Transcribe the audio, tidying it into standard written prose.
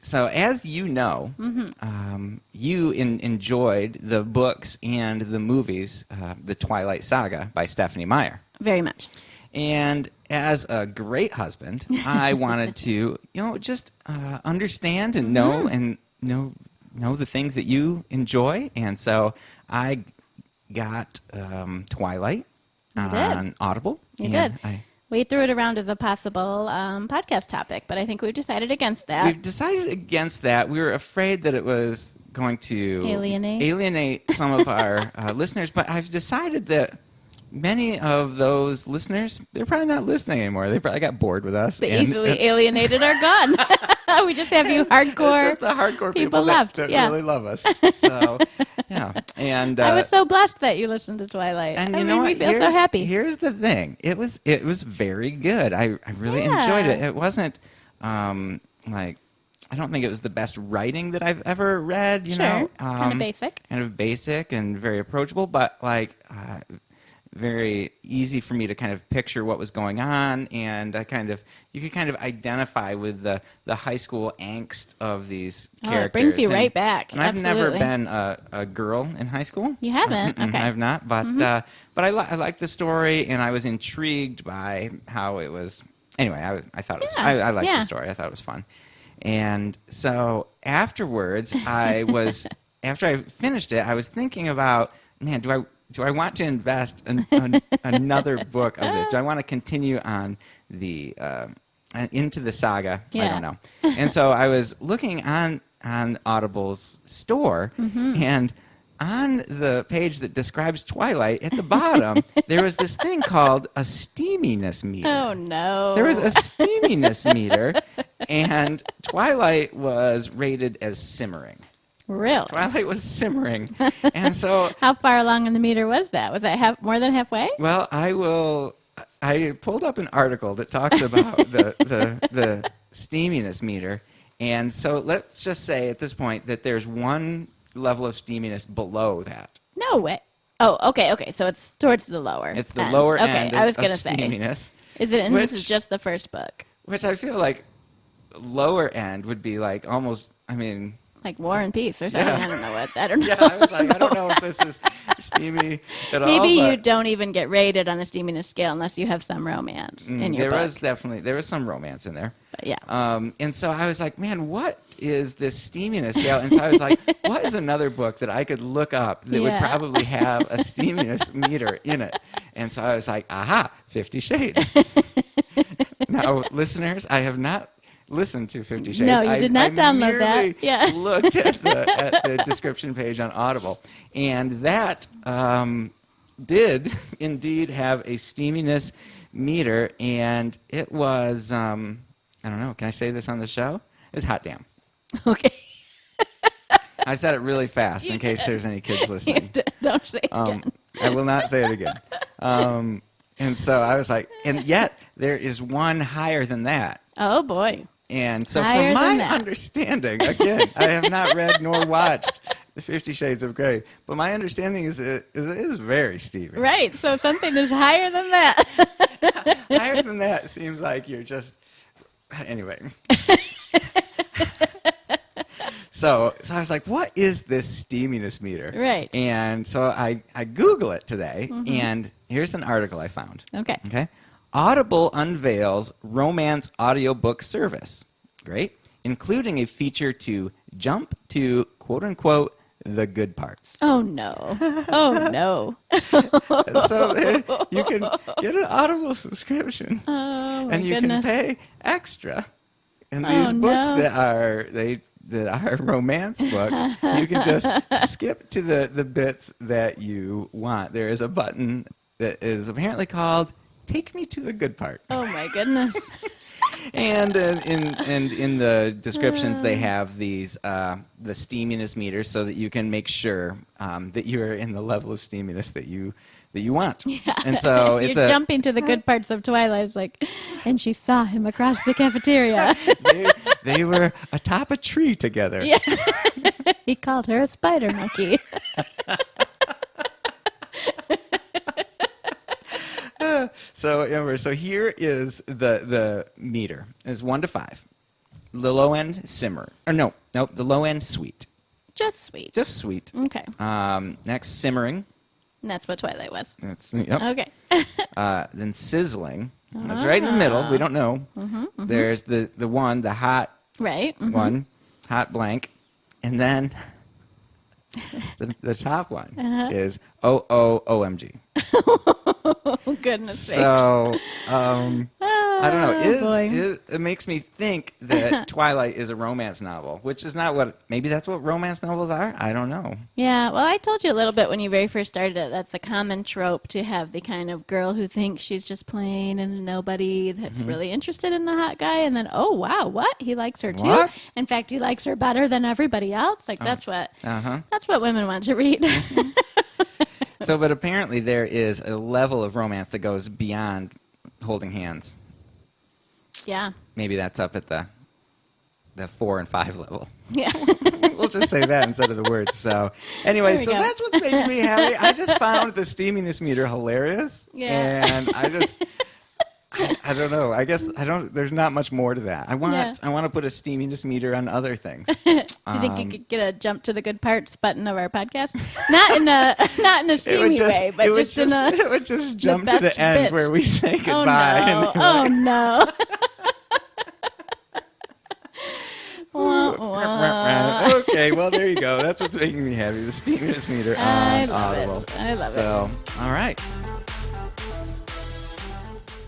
So as you know, you enjoyed the books and the movies, the Twilight Saga by Stephanie Meyer. Very much. And as a great husband, I wanted to, just understand and know the things that you enjoy. And so I got Twilight on Audible. You did. We threw it around as a possible podcast topic, but I think we've decided against that. We've decided against that. We were afraid that it was going to alienate some of our listeners, but I've decided that many of those listeners, they're probably not listening anymore. They probably got bored with us. The easily alienated are gone. We just have you hardcore. It's just the hardcore people left that really love us. So, yeah. And I was so blessed that you listened to Twilight. And you know what? We feel so happy. Here's the thing. It was very good. I really enjoyed it. It wasn't like, I don't think it was the best writing that I've ever read. You know, kind of basic. Kind of basic and very approachable, but like. Very easy for me to kind of picture what was going on, and you could kind of identify with the high school angst of these characters. It brings you right back. And I've never been a girl in high school. You haven't? Okay. I've not, but I liked the story, and I was intrigued by how it was. Anyway, I thought it was. I liked the story. I thought it was fun, and so afterwards, after I finished it, I was thinking about, man, do I want to invest in another book of this? Do I want to continue on into the saga? Yeah. I don't know. And so I was looking on Audible's store, and on the page that describes Twilight, at the bottom, there was this thing called a steaminess meter. Oh, no. There was a steaminess meter, and Twilight was rated as simmering. Really? Twilight was simmering. And so how far along in the meter was that? Was that more than halfway? Well, I pulled up an article that talks about the steaminess meter. And so let's just say at this point that there's one level of steaminess below that. No way. Oh, okay. So it's towards the lower It's the end. lower okay, end I was of gonna say. steaminess. Is it? And this is just the first book. Which I feel like lower end would be like almost, like War and Peace or something. Yeah. I don't know what. I don't know. Yeah, I was like, I don't know if this is steamy at all. Maybe you don't even get rated on the steaminess scale unless you have some romance in your book. There was some romance in there. But yeah. And so I was like, man, what is this steaminess scale? And so I was like, what is another book that I could look up that would probably have a steaminess meter in it? And so I was like, aha, 50 Shades. Now, listeners, I have not listened to 50 Shades. No, you did not download that. Yeah. Looked at the description page on Audible, and that did indeed have a steaminess meter, and it was I don't know. Can I say this on the show? It was hot damn. Okay. I said it really fast in case there's any kids listening. Don't say it again. I will not say it again. And so I was like, and yet there is one higher than that. Oh boy. And so from my understanding, again, I have not read nor watched the 50 Shades of Grey, but my understanding is it is very steamy. Right, so something is higher than that. Higher than that seems like you're just, anyway. So I was like, what is this steaminess meter? Right. And so I Google it today, and here's an article I found. Okay. Audible unveils romance audiobook service. Great. Including a feature to jump to, quote unquote, the good parts. Oh, no. Oh, no. So there, you can get an Audible subscription. And you can pay extra. And these books that are romance books, you can just skip to the bits that you want. There is a button that is apparently called Take Me to the Good Part. Oh, my goodness. And in the descriptions, they have these the steaminess meters so that you can make sure that you're in the level of steaminess that you want. Yeah. And so you're jumping to the good parts of Twilight. It's like, and she saw him across the cafeteria. they were atop a tree together. Yeah. He called her a spider monkey. So here is the meter. It's 1 to 5. the low end simmer. Or no, the low end sweet. Just sweet. Just sweet. Okay. Next, simmering. And that's what Twilight was. Yep. Okay. Then sizzling. That's right in the middle. We don't know. There's the one, the hot one, hot blank. And then the top one is OMG. Oh, goodness sake. So, I don't know. It makes me think that Twilight is a romance novel, which is not what... Maybe that's what romance novels are? I don't know. Yeah, well, I told you a little bit when you very first started it. That's a common trope to have the kind of girl who thinks she's just plain and a nobody that's really interested in the hot guy. And then, oh, wow, what? He likes her, too? What? In fact, he likes her better than everybody else? Like, that's what women want to read. So, but apparently there is a level of romance that goes beyond holding hands. Yeah. Maybe that's up at the 4 and 5 level. Yeah. We'll just say that instead of the words. So, anyway, so that's what's making me happy. I just found the Steaminess Meter hilarious. Yeah. And I don't know. I guess there's not much more to that. I want to put a Steaminess Meter on other things. Do you think you could get a jump to the good parts button of our podcast? Not in a steamy way, but just in a... It would just jump to the end bits. where we say goodbye. Oh, no. Okay, well, there you go. That's what's making me happy. The Steaminess Meter on Audible. I love it. So, all right.